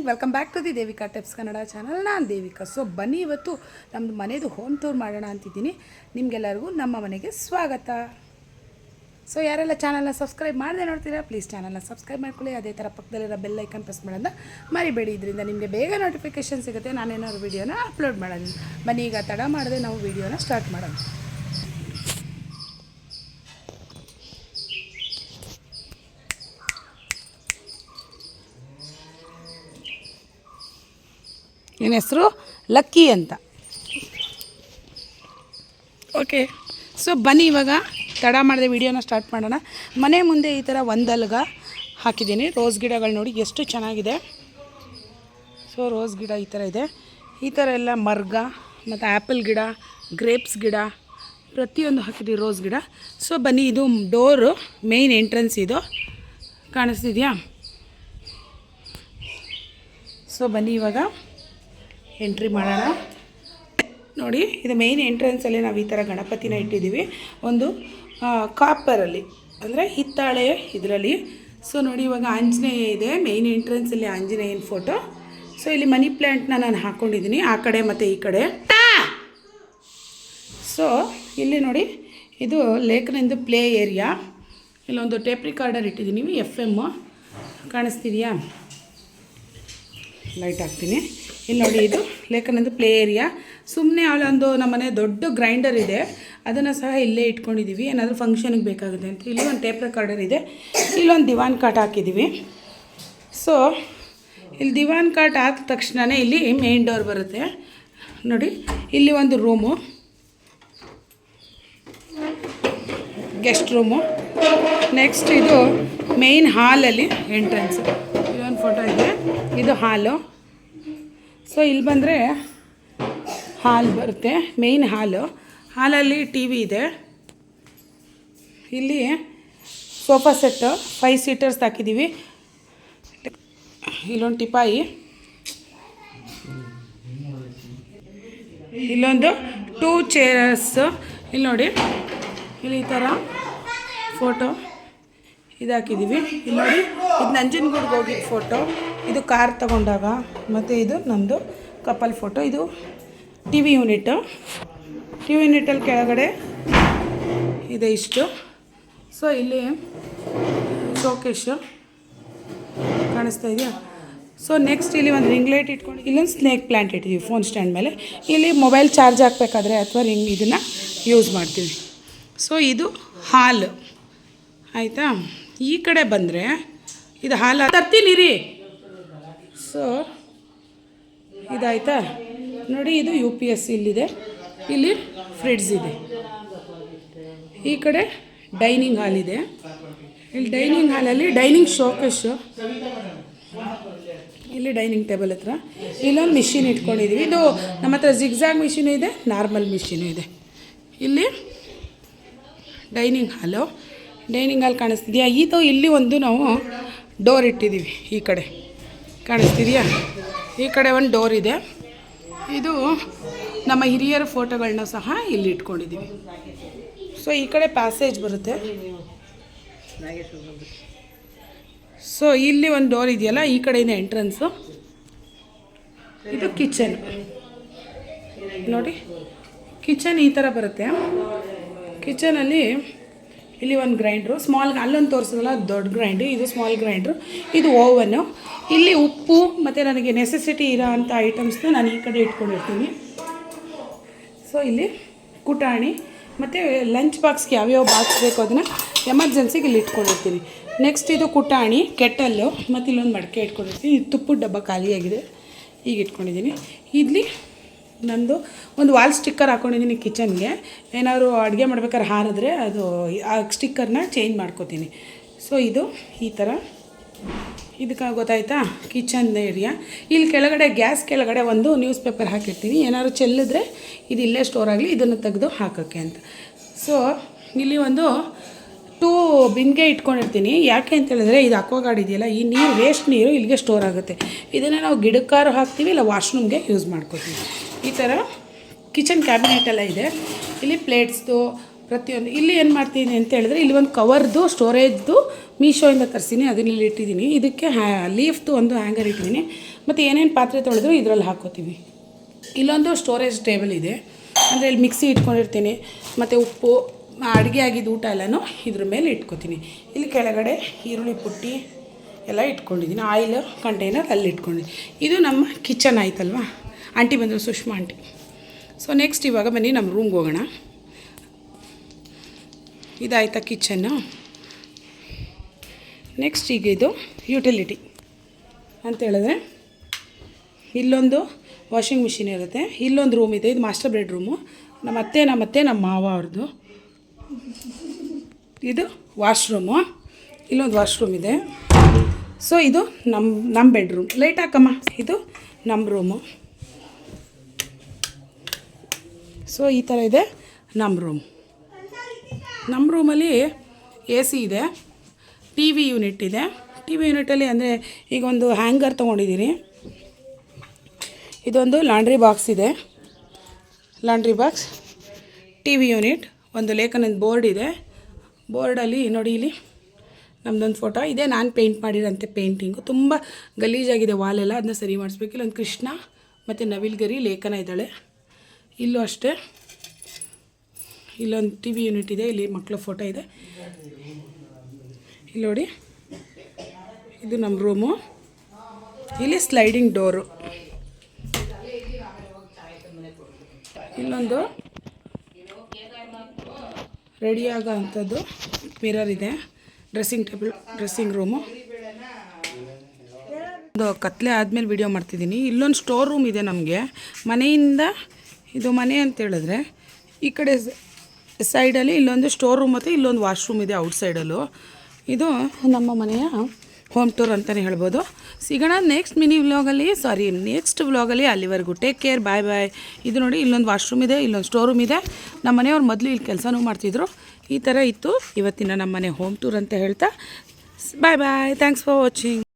Welcome back to the Devika tips Kannada channel. ನಾನು Devika. So ಬನ್ನಿ, ಇವತ್ತು ನಮ್ಮದು ಮನೆಯದು ಹೋಮ್ ಟೂರ್ ಮಾಡೋಣ ಅಂತಿದ್ದೀನಿ. ನಿಮಗೆಲ್ಲರಿಗೂ ನಮ್ಮ ಮನೆಗೆ ಸ್ವಾಗತ. ಸೊ ಯಾರೆಲ್ಲ ಚಾನಲ್ನ ಸಬ್ಸ್ಕ್ರೈಬ್ ಮಾಡದೆ ನೋಡ್ತೀರಾ, ಪ್ಲೀಸ್ ಚಾನಲ್ನ ಸಬ್ಸ್ಕ್ರೈಬ್ ಮಾಡ್ಕೊಳ್ಳಿ. ಅದೇ ಥರ ಪಕ್ಕದಲ್ಲಿರೋ ಬೆಲ್ ಐಕನ್ ಪ್ರೆಸ್ ಮಾಡೋದನ್ನ ಮರಿಬೇಡಿ. ಇದರಿಂದ ನಿಮಗೆ ಬೇಗ ನೋಟಿಫಿಕೇಷನ್ ಸಿಗುತ್ತೆ ನಾನೇನಾದ್ರು ವೀಡಿಯೋನ ಅಪ್ಲೋಡ್ ಮಾಡೋದು. ಬನ್ನಿ, ಈಗ ತಡ ಮಾಡದೆ ನಾವು ವೀಡಿಯೋನ ಸ್ಟಾರ್ಟ್ ಮಾಡೋಣ. ನನ್ನ ಹೆಸರು ಲಕ್ಕಿ ಅಂತ. ಓಕೆ, ಸೊ ಬನ್ನಿ ಇವಾಗ ತಡ ಮಾಡಿದೆ ವಿಡಿಯೋನ ಸ್ಟಾರ್ಟ್ ಮಾಡೋಣ. ಮನೆ ಮುಂದೆ ಈ ಥರ ಒಂದಲ್ಗ ಹಾಕಿದ್ದೀನಿ. ರೋಸ್ ಗಿಡಗಳು ನೋಡಿ ಎಷ್ಟು ಚೆನ್ನಾಗಿದೆ. ಸೊ ರೋಸ್ ಗಿಡ ಈ ಥರ ಇದೆ. ಈ ಥರ ಎಲ್ಲ ಮರ್ಗ ಮತ್ತು ಆ್ಯಪಲ್ ಗಿಡ, ಗ್ರೇಪ್ಸ್ ಗಿಡ ಪ್ರತಿಯೊಂದು ಹಾಕಿದ್ದೀವಿ, ರೋಸ್ ಗಿಡ. ಸೊ ಬನ್ನಿ, ಇದು ಡೋರು ಮೇಯ್ನ್ ಎಂಟ್ರೆನ್ಸ್ ಇದು ಕಾಣಿಸ್ತಿದೆಯಾ? ಸೊ ಬನ್ನಿ ಇವಾಗ ಎಂಟ್ರಿ ಮಾಡೋಣ. ನೋಡಿ, ಇದು ಮೇಯ್ನ್ ಎಂಟ್ರೆನ್ಸಲ್ಲಿ ನಾವು ಈ ಥರ ಗಣಪತಿನ ಇಟ್ಟಿದ್ದೀವಿ. ಒಂದು ಕಾಪರಲ್ಲಿ ಅಂದರೆ ಹಿತ್ತಾಳೆ ಇದರಲ್ಲಿ. ಸೊ ನೋಡಿ, ಇವಾಗ ಆಂಜನೇಯ ಇದೆ ಮೇಯ್ನ್ ಎಂಟ್ರೆನ್ಸಲ್ಲಿ, ಆಂಜನೇಯನ ಫೋಟೋ. ಸೊ ಇಲ್ಲಿ ಮನಿ ಪ್ಲ್ಯಾಂಟ್ನ ನಾನು ಹಾಕ್ಕೊಂಡಿದ್ದೀನಿ ಆ ಕಡೆ ಮತ್ತು ಈ ಕಡೆ. ಸೊ ಇಲ್ಲಿ ನೋಡಿ, ಇದು ಲೇಖನಿಂದು ಪ್ಲೇ ಏರಿಯಾ. ಇಲ್ಲೊಂದು ಟೇಪ್ ರಿಕಾರ್ಡರ್ ಇಟ್ಟಿದ್ದೀನಿ, FM ಕಾಣಿಸ್ತಿದೆಯಾ? ಲೈಟ್ ಹಾಕ್ತೀನಿ. ಇಲ್ಲಿ ನೋಡಿ, ಇದು ಲೇಖನಂದು ಪ್ಲೇ ಏರಿಯಾ. ಸುಮ್ಮನೆ ಅಲ್ಲೊಂದು ನಮ್ಮನೆ ದೊಡ್ಡ ಗ್ರೈಂಡರ್ ಇದೆ, ಅದನ್ನು ಸಹ ಇಲ್ಲೇ ಇಟ್ಕೊಂಡಿದ್ದೀವಿ, ಏನಾದರೂ ಫಂಕ್ಷನ್ಗೆ ಬೇಕಾಗುತ್ತೆ ಅಂತ. ಇಲ್ಲಿ ಒಂದು ಟೇಪ್ ರೆಕಾರ್ಡರ್ ಇದೆ, ಇಲ್ಲೊಂದು ದಿವಾನ್ ಕಾಟ್ ಹಾಕಿದ್ದೀವಿ. ಸೊ ಇಲ್ಲಿ ದಿವಾನ್ ಕಾಟ್ ಹಾಕಿದ ತಕ್ಷಣವೇ ಇಲ್ಲಿ ಮೇನ್ ಡೋರ್ ಬರುತ್ತೆ. ನೋಡಿ, ಇಲ್ಲಿ ಒಂದು ರೂಮು, ಗೆಸ್ಟ್ ರೂಮು. ನೆಕ್ಸ್ಟ್ ಇದು ಮೇಯ್ನ್ ಹಾಲಲ್ಲಿ ಎಂಟ್ರೆನ್ಸು. ಇದೊಂದು ಫೋಟೋ ಇದೆ, ಇದು ಹಾಲು. ಸೊ ಇಲ್ಲಿ ಬಂದರೆ ಹಾಲ್ ಬರುತ್ತೆ, ಮೇಯ್ನ್ ಹಾಲು. ಹಾಲಲ್ಲಿ TV ಇದೆ. ಇಲ್ಲಿ ಸೋಫಾ ಸೆಟ್ಟು 5 ಸೀಟರ್ಸ್ ಹಾಕಿದ್ದೀವಿ. ಇಲ್ಲೊಂದು ಟಿಪಾಯಿ, ಇಲ್ಲೊಂದು 2 ಚೇರ್ಸ್. ಇಲ್ಲಿ ನೋಡಿ, ಇಲ್ಲಿ ಈ ಥರ ಫೋಟೋ ಇದು ಹಾಕಿದ್ದೀವಿ. ಇಲ್ಲಿ ನೋಡಿ, ಇದು ನಂಜನಗೂಡಿಗೆ ಹೋಗಿದ್ದ ಫೋಟೋ, ಇದು ಕಾರ್ ತಗೊಂಡಾಗ, ಮತ್ತು ಇದು ನಮ್ಮದು ಕಪಲ್ ಫೋಟೋ. ಇದು TV ಯೂನಿಟ್ಟು. TV ಯೂನಿಟಲ್ಲಿ ಕೆಳಗಡೆ ಇದೆ ಇಷ್ಟು. ಸೊ ಇಲ್ಲಿ ಶೋಕೇಶು ಕಾಣಿಸ್ತಾ ಇದೆಯಾ? ಸೊ ನೆಕ್ಸ್ಟ್ ಇಲ್ಲಿ ಒಂದು ರಿಂಗ್ ಲೈಟ್ ಇಟ್ಕೊಂಡು, ಇಲ್ಲೊಂದು ಸ್ನೇಕ್ ಪ್ಲ್ಯಾಂಟ್ ಇಟ್ಟಿದ್ದೀವಿ ಫೋನ್ ಸ್ಟ್ಯಾಂಡ್ ಮೇಲೆ. ಇಲ್ಲಿ ಮೊಬೈಲ್ ಚಾರ್ಜ್ ಹಾಕಬೇಕಾದ್ರೆ ಅಥವಾ ಇದನ್ನು ಯೂಸ್ ಮಾಡ್ತೀವಿ. ಸೊ ಇದು ಹಾಲು ಆಯಿತಾ. ಈ ಕಡೆ ಬಂದರೆ ಇದು ಹಾಲು ತರ್ತೀನಿ ರೀ. ಸೊ ಇದಾಯ್ತಾ? ನೋಡಿ, ಇದು UPS ಇಲ್ಲಿದೆ. ಇಲ್ಲಿ ಫ್ರಿಡ್ಜ್ ಇದೆ. ಈ ಕಡೆ ಡೈನಿಂಗ್ ಹಾಲ್ ಇದೆ. ಇಲ್ಲಿ ಡೈನಿಂಗ್ ಹಾಲಲ್ಲಿ ಡೈನಿಂಗ್ ಶೋಕೇಶು. ಇಲ್ಲಿ ಡೈನಿಂಗ್ ಟೇಬಲ್ ಹತ್ರ ಇಲ್ಲೊಂದು ಮಿಷಿನ್ ಇಟ್ಕೊಂಡಿದ್ದೀವಿ. ಇದು ನಮ್ಮ ಹತ್ರ ಜಿಗ್ಜಾಗ್ ಮಿಷಿನು ಇದೆ, ನಾರ್ಮಲ್ ಮಿಷಿನು ಇದೆ. ಇಲ್ಲಿ ಡೈನಿಂಗ್ ಹಾಲು, ಡೈನಿಂಗ್ ಹಾಲ್ ಕಾಣಿಸ್ತಿದೆಯಾ? ಇದು ಇಲ್ಲಿ ಒಂದು ನಾವು ಡೋರ್ ಇಟ್ಟಿದ್ದೀವಿ. ಈ ಕಡೆ ಕಾಣಿಸ್ತಿದೆಯಾ? ಈ ಕಡೆ ಒಂದು ಡೋರ್ ಇದೆ. ಇದು ನಮ್ಮ ಹಿರಿಯರ ಫೋಟೋಗಳನ್ನ ಸಹ ಇಲ್ಲಿ ಇಟ್ಕೊಂಡಿದ್ದೀವಿ. ಸೊ ಈ ಕಡೆ ಪ್ಯಾಸೇಜ್ ಬರುತ್ತೆ. ಸೊ ಇಲ್ಲಿ ಒಂದು ಡೋರ್ ಇದೆಯಲ್ಲ, ಈ ಕಡೆಯಿಂದ ಎಂಟ್ರೆನ್ಸು. ಇದು ಕಿಚನ್. ನೋಡಿ, ಕಿಚನ್ ಈ ಥರ ಬರುತ್ತೆ. ಕಿಚನಲ್ಲಿ ಇಲ್ಲಿ ಒಂದು ಗ್ರೈಂಡ್ರು, ಸ್ಮಾಲ್, ಅಲ್ಲೊಂದು ತೋರಿಸೋದಲ್ಲ ದೊಡ್ಡ ಗ್ರೈಂಡ್ರು, ಇದು ಸ್ಮಾಲ್ ಗ್ರೈಂಡ್ರು. ಇದು ಓವನ್ನು. ಇಲ್ಲಿ ಉಪ್ಪು ಮತ್ತು ನನಗೆ ನೆಸೆಸಿಟಿ ಇರೋ ಅಂಥ ಐಟಮ್ಸ್ನ ನಾನು ಈ ಕಡೆ ಇಟ್ಕೊಂಡಿರ್ತೀನಿ. ಸೊ ಇಲ್ಲಿ ಕುಟಾಣಿ ಮತ್ತು ಲಂಚ್ ಬಾಕ್ಸ್ಗೆ ಯಾವ್ಯಾವ ಬಾಕ್ಸ್ ಬೇಕು ಅದನ್ನು ಎಮರ್ಜೆನ್ಸಿಗೆ ಇಲ್ಲಿ ಇಟ್ಕೊಂಡಿರ್ತೀನಿ. ನೆಕ್ಸ್ಟ್ ಇದು ಕುಟಾಣಿ, ಕೆಟಲ್ಲು, ಮತ್ತು ಇಲ್ಲೊಂದು ಮಡಿಕೆ ಇಟ್ಕೊಂಡಿರ್ತೀನಿ. ಇದು ತುಪ್ಪದ ಡಬ್ಬ ಖಾಲಿಯಾಗಿದೆ, ಈಗ ಇಟ್ಕೊಂಡಿದ್ದೀನಿ. ಇಲ್ಲಿ ನಂದು ಒಂದು ವಾಲ್ ಸ್ಟಿಕ್ಕರ್ ಹಾಕ್ಕೊಂಡಿದ್ದೀನಿ ಕಿಚನ್ಗೆ. ಏನಾದರೂ ಅಡುಗೆ ಮಾಡ್ಬೇಕಾದ್ರೆ ಹಾರಿದ್ರೆ ಅದು ಆ ಸ್ಟಿಕ್ಕರ್ನ ಚೇಂಜ್ ಮಾಡ್ಕೋತೀನಿ. ಸೊ ಇದು ಈ ಥರ, ಇದಕ್ಕೆ ಗೊತ್ತಾಯ್ತಾ? Kitchen area. ಇಲ್ಲಿ ಕೆಳಗಡೆ ಗ್ಯಾಸ್ ಕೆಳಗಡೆ ಒಂದು ನ್ಯೂಸ್ ಪೇಪರ್ ಹಾಕಿರ್ತೀನಿ, ಏನಾದ್ರು ಚೆಲ್ಲಿದ್ರೆ ಇದು ಇಲ್ಲೇ ಸ್ಟೋರ್ ಆಗಲಿ, ಇದನ್ನು ತೆಗೆದು ಹಾಕೋಕ್ಕೆ ಅಂತ. ಸೊ ಇಲ್ಲಿ ಒಂದು 2 ಬಿನ್ಗೆ ಇಟ್ಕೊಂಡಿರ್ತೀನಿ. ಯಾಕೆ ಅಂತ ಹೇಳಿದ್ರೆ, ಇದು ಅಕ್ವಾಗಾರ್ಡ್ ಇದೆಯಲ್ಲ, ಈ ನೀರು ವೇಸ್ಟ್ ನೀರು ಇಲ್ಲಿಗೆ ಸ್ಟೋರ್ ಆಗುತ್ತೆ. ಇದನ್ನು ನಾವು ಗಿಡಕ್ಕಾರು ಹಾಕ್ತೀವಿ, ಇಲ್ಲ ವಾಶ್ರೂಮ್ಗೆ ಯೂಸ್ ಮಾಡ್ಕೋತೀವಿ. ಈ ಥರ ಕಿಚನ್ ಕ್ಯಾಬಿನೆಟ್ ಎಲ್ಲ ಇದೆ. ಇಲ್ಲಿ ಪ್ಲೇಟ್ಸ್ದು, ಪ್ರತಿಯೊಂದು ಇಲ್ಲಿ ಏನು ಮಾಡ್ತೀನಿ ಅಂತ ಹೇಳಿದ್ರೆ ಇಲ್ಲಿ ಒಂದು ಕವರ್ದು ಸ್ಟೋರೇಜ್ದು ಮೀಶೋಯಿಂದ ತರಿಸಿನಿ, ಅದನ್ನ ಇಲ್ಲಿ ಇಟ್ಟಿದ್ದೀನಿ. ಇದಕ್ಕೆ ಲೀಫ್ದು ಒಂದು ಹ್ಯಾಂಗರ್ ಇಟ್ಟಿದ್ದೀನಿ. ಮತ್ತು ಏನೇನು ಪಾತ್ರೆ ತೊಳೆದ್ರು ಇದರಲ್ಲಿ ಹಾಕ್ಕೋತೀವಿ. ಇಲ್ಲೊಂದು ಸ್ಟೋರೇಜ್ ಟೇಬಲ್ ಇದೆ, ಅಂದರೆ ಇಲ್ಲಿ ಮಿಕ್ಸಿ ಇಟ್ಕೊಂಡಿರ್ತೀನಿ, ಮತ್ತು ಉಪ್ಪು, ಅಡುಗೆ ಆಗಿದ್ದು ಊಟ ಎಲ್ಲನೂ ಇದ್ರ ಮೇಲೆ ಇಟ್ಕೊತೀನಿ. ಇಲ್ಲಿ ಕೆಳಗಡೆ ಈರುಳ್ಳಿ ಪುಟ್ಟಿ ಎಲ್ಲ ಇಟ್ಕೊಂಡಿದ್ದೀನಿ. ಆಯಿಲ್ ಕಂಟೈನರ್ ಅಲ್ಲಿ ಇಟ್ಕೊಂಡಿದ್ದೀನಿ. ಇದು ನಮ್ಮ ಕಿಚನ್ ಆಯ್ತಲ್ವಾ. ಆಂಟಿ ಬಂದರು, ಸುಷ್ಮಾ ಆಂಟಿ. ಸೊ ನೆಕ್ಸ್ಟ್ ಇವಾಗ ಬನ್ನಿ ನಮ್ಮ ರೂಮ್ಗೆ ಹೋಗೋಣ. ಇದಾಯ್ತಾ ಕಿಚನ್ನು. ನೆಕ್ಸ್ಟ್ ಈಗ ಇದು ಯುಟಿಲಿಟಿ ಅಂತ ಹೇಳಿದ್ರೆ ಇಲ್ಲೊಂದು ವಾಷಿಂಗ್ ಮಿಷಿನ್ ಇರುತ್ತೆ, ಇಲ್ಲೊಂದು ರೂಮ್ ಇದೆ, ಇದು ಮಾಸ್ಟರ್ ಬೆಡ್ರೂಮು. ನಮ್ಮ ಅತ್ತೆ ನಮ್ಮ ಮಾವ ಅವ್ರದ್ದು. ಇದು ವಾಶ್ರೂಮು, ಇಲ್ಲೊಂದು ವಾಶ್ರೂಮ್ ಇದೆ. ಸೊ ಇದು ನಮ್ಮ ಬೆಡ್ರೂಮ್. ಲೈಟ್ ಹಾಕಮ್ಮ. ಇದು ನಮ್ಮ ರೂಮು. ಸೊ ಈ ಥರ ಇದೆ ನಮ್ಮ ರೂಮ್. ನಮ್ಮ ರೂಮಲ್ಲಿ ಎ ಸಿ ಇದೆ, ಟಿ ವಿ ಯೂನಿಟ್ ಇದೆ. ಟಿ ವಿ ಯೂನಿಟಲ್ಲಿ ಅಂದರೆ ಈಗ ಒಂದು ಹ್ಯಾಂಗರ್ ತೊಗೊಂಡಿದ್ದೀನಿ. ಇದೊಂದು ಲಾಂಡ್ರಿ ಬಾಕ್ಸ್ ಇದೆ, laundry box, T V unit, ಒಂದು ಲೇಖನದ ಬೋರ್ಡ್ ಇದೆ. ಬೋರ್ಡಲ್ಲಿ ನೋಡಿ ಇಲ್ಲಿ ನಮ್ಮದೊಂದು ಫೋಟೋ ಇದೆ. ನಾನು ಪೇಂಟ್ ಮಾಡಿರೋಂಥ ಪೇಂಟಿಂಗು ತುಂಬ ಗಲೀಜಾಗಿದೆ ವಾಲೆಲ್ಲ, ಅದನ್ನ ಸರಿ ಮಾಡಿಸ್ಬೇಕು. ಇಲ್ಲೊಂದು ಕೃಷ್ಣ ಮತ್ತು ನವಿಲ್ಗರಿ ಲೇಖನ ಇದ್ದಾಳೆ. ಇಲ್ಲೂ ಅಷ್ಟೇ, ಇಲ್ಲೊಂದು ಟಿ ವಿ ಯೂನಿಟ್ ಇದೆ, ಇಲ್ಲಿ ಮಕ್ಕಳ ಫೋಟೋ ಇದೆ. ಇಲ್ಲಿ ನೋಡಿ, ಇದು ನಮ್ಮ ರೂಮು. ಇಲ್ಲಿ ಸ್ಲೈಡಿಂಗ್ ಡೋರು. ಇಲ್ಲೊಂದು ರೆಡಿ ಆಗೋ ಅಂಥದ್ದು ಮಿರರ್ ಇದೆ. Dressing table, dressing room. ಅದು ಕತ್ಲೆ ಆದಮೇಲೆ ವಿಡಿಯೋ ಮಾಡ್ತಿದ್ದೀನಿ. ಇಲ್ಲೊಂದು ಸ್ಟೋರ್ ರೂಮ್ ಇದೆ ನಮಗೆ ಮನೆಯಿಂದ. ಇದು ಮನೆ ಅಂತ ಹೇಳಿದ್ರೆ ಈ ಕಡೆ ಸೈಡಲ್ಲಿ ಇಲ್ಲೊಂದು ಸ್ಟೋರ್ ರೂಮ್ ಮತ್ತು ಇಲ್ಲೊಂದು ವಾಶ್ರೂಮ್ ಇದೆ ಔಟ್ಸೈಡಲ್ಲೂ. ಇದು ನಮ್ಮ ಮನೆಯ ಹೋಮ್ ಟೂರ್ ಅಂತಲೇ ಹೇಳ್ಬೋದು. ಸಿಗೋಣ ನೆಕ್ಸ್ಟ್ ನೆಕ್ಸ್ಟ್ ವ್ಲಾಗಲ್ಲಿ. ಅಲ್ಲಿವರೆಗೂ ಟೇಕ್ ಕೇರ್, ಬಾಯ್ ಬಾಯ್. ಇದು ನೋಡಿ, ಇಲ್ಲೊಂದು ವಾಶ್ರೂಮ್ ಇದೆ, ಇಲ್ಲೊಂದು ಸ್ಟೋರ್ ರೂಮ್ ಇದೆ. ನಮ್ಮ ಮನೆಯವ್ರು ಮೊದಲು ಇಲ್ಲಿ ಕೆಲಸನೂ ಮಾಡ್ತಿದ್ರು. ಈ ಥರ ಇತ್ತು ಇವತ್ತಿನ ನಮ್ಮ ಮನೆ ಹೋಮ್ ಟೂರ್ ಅಂತ ಹೇಳ್ತಾ bye bye. Thanks for watching.